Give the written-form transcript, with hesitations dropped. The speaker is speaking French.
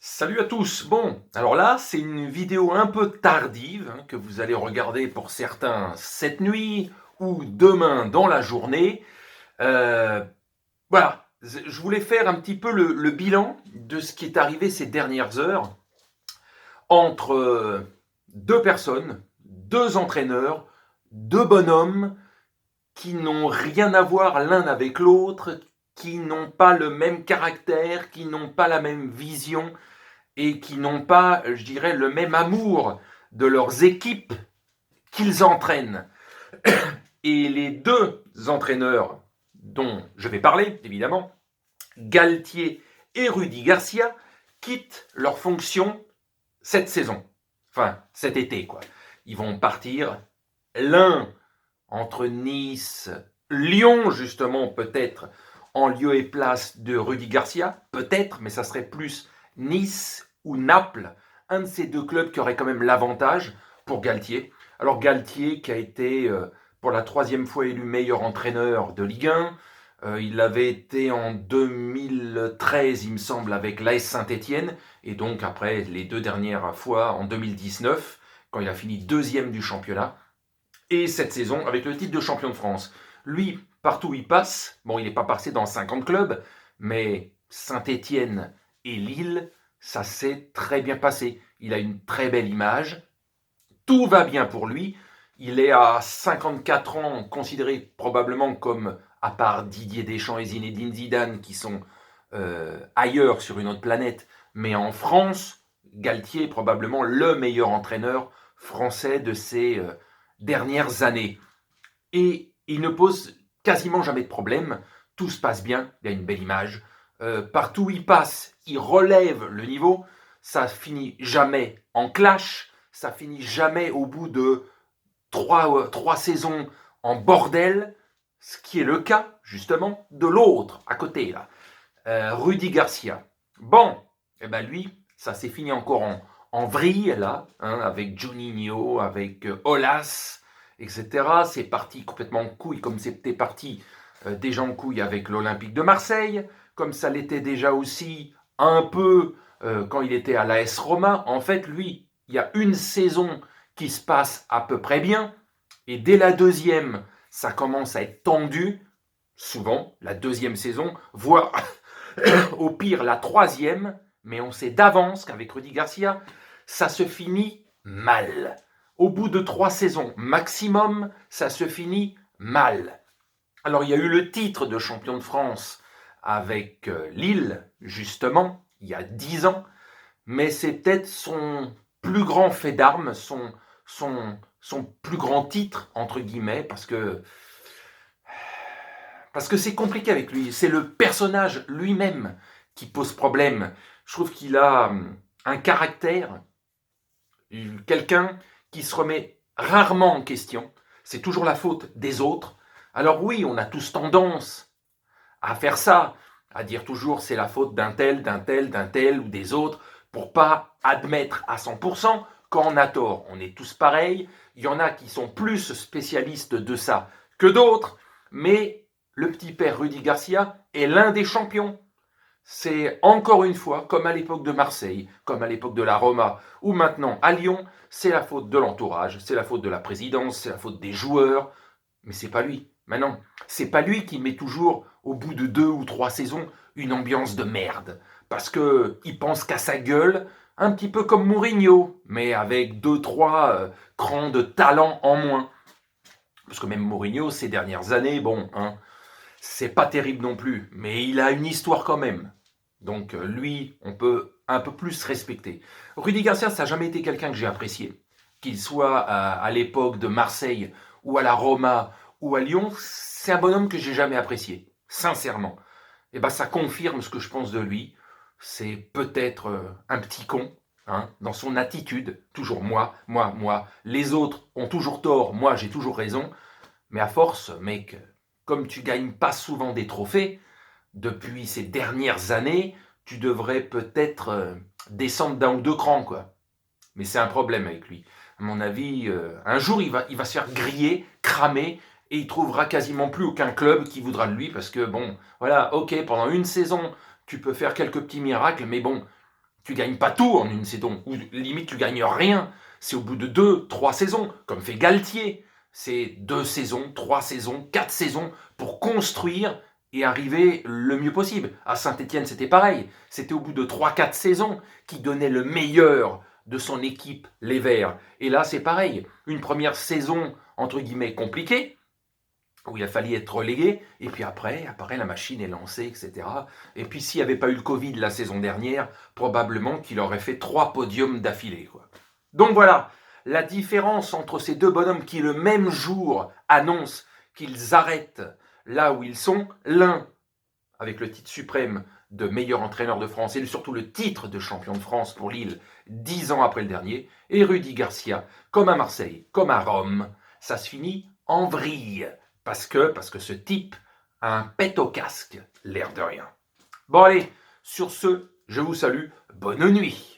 Salut à tous. Bon, alors là, c'est une vidéo un peu tardive que vous allez regarder pour certains cette nuit ou demain dans la journée. Euh, voilà, je voulais faire un petit peu le bilan de ce qui est arrivé ces dernières heures entre deux personnes, deux entraîneurs, deux bonhommes qui n'ont rien à voir l'un avec l'autre, qui n'ont pas le même caractère, qui n'ont pas la même vision et qui n'ont pas, je dirais, le même amour de leurs équipes qu'ils entraînent. Et les deux entraîneurs dont je vais parler, évidemment, Galtier et Rudy Garcia, quittent leurs fonctions cette saison. Enfin, cet été, quoi. Ils vont partir, l'un entre Nice, Lyon, justement, peut-être, en lieu et place de Rudy Garcia, peut-être, mais ça serait plus Nice ou Naples, un de ces deux clubs qui aurait quand même l'avantage pour Galtier. Alors Galtier qui a été pour la troisième fois élu meilleur entraîneur de Ligue 1, il avait été en 2013 il me semble avec l'AS Saint-Étienne, et donc après les deux dernières fois en 2019 quand il a fini deuxième du championnat, et cette saison avec le titre de champion de France. Lui, partout où il passe, bon, il n'est pas passé dans 50 clubs, mais Saint-Étienne et Lille, ça s'est très bien passé. Il a une très belle image, tout va bien pour lui. Il est à 54 ans, considéré probablement comme, à part Didier Deschamps et Zinedine Zidane, qui sont ailleurs sur une autre planète, mais en France, Galtier est probablement le meilleur entraîneur français de ces dernières années. Et il ne pose quasiment jamais de problème. Tout se passe bien, il a une belle image. Partout où il passe, il relève le niveau. Ça finit jamais en clash. Ça finit jamais au bout de trois saisons en bordel. Ce qui est le cas, justement, de l'autre, à côté, là. Rudy Garcia. Bon, eh ben lui, ça s'est fini encore en vrille, là, hein, avec Juninho, avec Olas, etc. C'est parti complètement en couille, comme c'était parti déjà en couille avec l'Olympique de Marseille, comme ça l'était déjà aussi un peu quand il était à l'AS Roma. En fait, lui, il y a une saison qui se passe à peu près bien, et dès la deuxième, ça commence à être tendu, souvent, la deuxième saison, voire au pire la troisième, mais on sait d'avance qu'avec Rudy Garcia, ça se finit mal. Au bout de 3 saisons maximum, ça se finit mal. Alors il y a eu le titre de champion de France avec Lille, justement, il y a 10 ans, mais c'est peut-être son plus grand fait d'armes, son plus grand titre, entre guillemets, parce que c'est compliqué avec lui. C'est le personnage lui-même qui pose problème. Je trouve qu'il a un caractère, quelqu'un qui se remet rarement en question. C'est toujours la faute des autres. Alors oui, on a tous tendance à faire ça, à dire toujours c'est la faute d'un tel, d'un tel, d'un tel ou des autres, pour pas admettre à 100% quand on a tort. On est tous pareils. Il y en a qui sont plus spécialistes de ça que d'autres, mais le petit père Rudy Garcia est l'un des champions. C'est encore une fois, comme à l'époque de Marseille, comme à l'époque de la Roma, ou maintenant à Lyon, c'est la faute de l'entourage, c'est la faute de la présidence, c'est la faute des joueurs, mais c'est pas lui. Maintenant, c'est pas lui qui met toujours, au bout de 2 ou 3 saisons, une ambiance de merde. Parce que il pense qu'à sa gueule, un petit peu comme Mourinho, mais avec 2, 3 crans de talent en moins. Parce que même Mourinho, ces dernières années, bon, hein, c'est pas terrible non plus, mais il a une histoire quand même. Donc lui, on peut un peu plus respecter. Rudy Garcia, ça n'a jamais été quelqu'un que j'ai apprécié. Qu'il soit à l'époque de Marseille, ou à la Roma, ou à Lyon, c'est un bonhomme que j'ai jamais apprécié, sincèrement. Et ben ça confirme ce que je pense de lui. C'est peut-être un petit con, hein, dans son attitude. Toujours moi, moi, moi. Les autres ont toujours tort, moi j'ai toujours raison. Mais à force, mec, comme tu gagnes pas souvent des trophées, depuis ces dernières années, tu devrais peut-être descendre d'un ou deux crans, quoi. Mais c'est un problème avec lui. À mon avis, un jour, il va se faire griller, cramer, et il trouvera quasiment plus aucun club qui voudra de lui, parce que, bon, voilà, ok, pendant une saison, tu peux faire quelques petits miracles, mais bon, Tu gagnes pas tout en une saison, ou limite tu gagnes rien. C'est au bout de 2, 3 saisons, comme fait Galtier. C'est 2 saisons, 3 saisons, 4 saisons pour construire et arriver le mieux possible. À Saint-Étienne, c'était pareil. C'était au bout de 3, 4 saisons qu'il donnait le meilleur de son équipe, les Verts. Et là, c'est pareil. Une première saison, entre guillemets, compliquée, où il a fallu être relégué, et puis après, la machine est lancée, etc. Et puis s'il n'y avait pas eu le Covid la saison dernière, probablement qu'il aurait fait 3 podiums d'affilée, quoi. Donc voilà, la différence entre ces deux bonhommes qui le même jour annoncent qu'ils arrêtent là où ils sont, l'un avec le titre suprême de meilleur entraîneur de France et surtout le titre de champion de France pour Lille 10 ans après le dernier, et Rudy Garcia, comme à Marseille, comme à Rome, ça se finit en vrille. Parce que ce type a un pet au casque, l'air de rien. Bon allez, sur ce, je vous salue, bonne nuit.